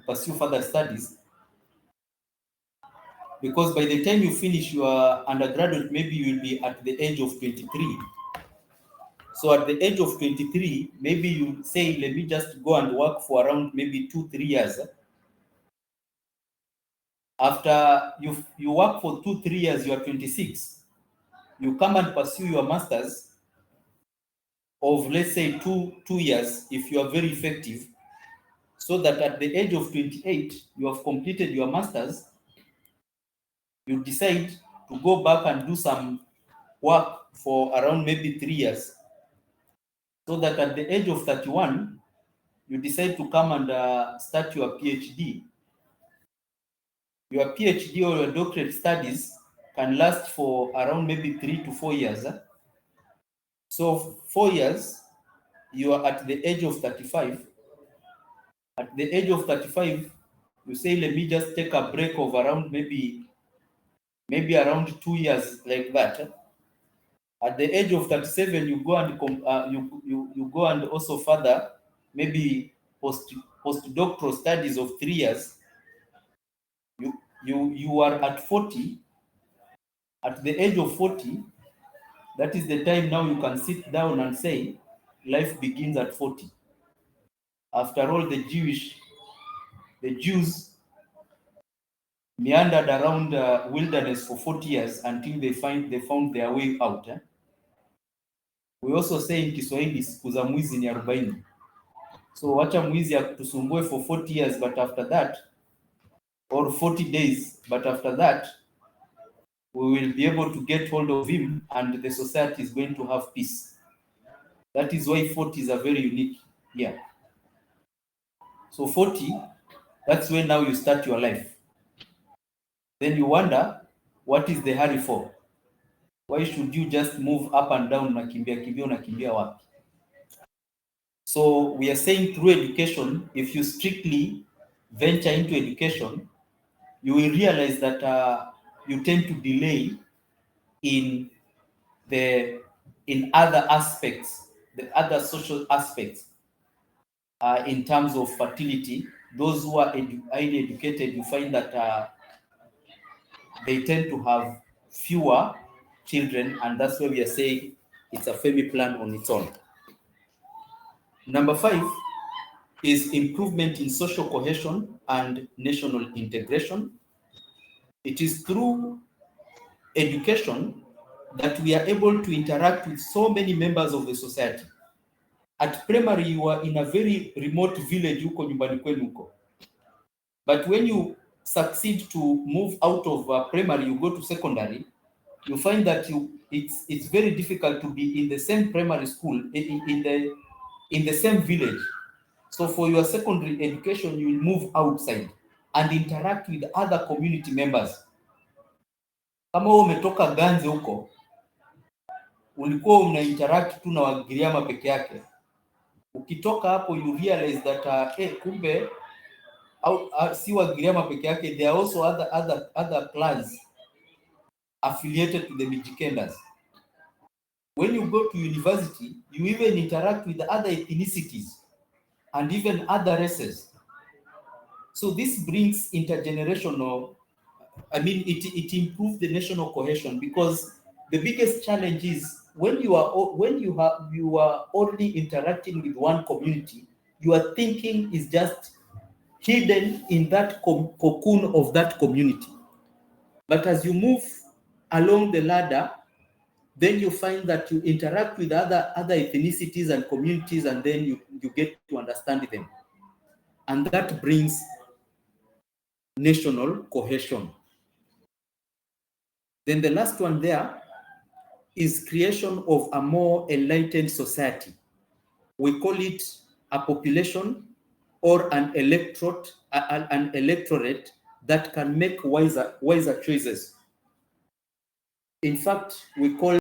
pursue further studies, because by the time you finish your undergraduate, maybe you will be at the age of 23. So at the age of 23, maybe you say, let me just go and work for around maybe 2-3 years. After you work for 2-3 years, you are 26. You come and pursue your master's of, let's say, two years, if you are very effective, so that at the age of 28, you have completed your master's. You decide to go back and do some work for around maybe 3 years, so that at the age of 31, you decide to come and start your PhD. Your PhD or your doctorate studies can last for around maybe 3 to 4 years. So 4 years, you are at the age of 35. At the age of 35, you say, let me just take a break of around maybe around 2 years, like that. At the age of 37, you go and you go and also further maybe postdoctoral studies of 3 years. You are at 40. At the age of 40, that is the time now you can sit down and say, life begins at 40. After all, the Jews meandered around wilderness for 40 years until they found their way out. We also say in Kiswahili, siku za mwizi ni 40. So wacha mwizi akutusumbue for 40 years, but after that, or 40 days, but after that, we will be able to get hold of him and the society is going to have peace. That is why 40 is a very unique year. So 40, that's when now you start your life. Then you wonder, what is the hurry for? Why should you just move up and down, unakimbia wapi? So we are saying through education, if you strictly venture into education, you will realize that you tend to delay in other aspects, the other social aspects, in terms of fertility. Those who are highly educated, you find that they tend to have fewer children, and that's why we are saying it's a family plan on its own. Number 5 is improvement in social cohesion and national integration. It is through education that we are able to interact with so many members of the society. At primary, you are in a very remote village huko nyumbani kwenu huko. But when you succeed to move out of primary, you go to secondary, you find that it's very difficult to be in the same primary school, in the same village. So for your secondary education, you will move outside and interact with other community members. Kama wewe umetoka Ganze huko, ulikuwa una interact tu na Wagiriama peke yake. Ukitoka hapo, you realize that kumbe si Wagiriama peke yake, there are also other clans affiliated to the Mijikendas. When you go to university, you even interact with other ethnicities and even other races. So this brings intergenerational, it improves the national cohesion, because the biggest challenge is when you are already interacting with one community, your thinking is just hidden in that cocoon of that community. But as you move along the ladder, then you find that you interact with other ethnicities and communities, and then you get to understand them. And that brings national cohesion. Then the last one there is creation of a more enlightened society. We call it a population or an electorate that can make wiser choices. In fact, we call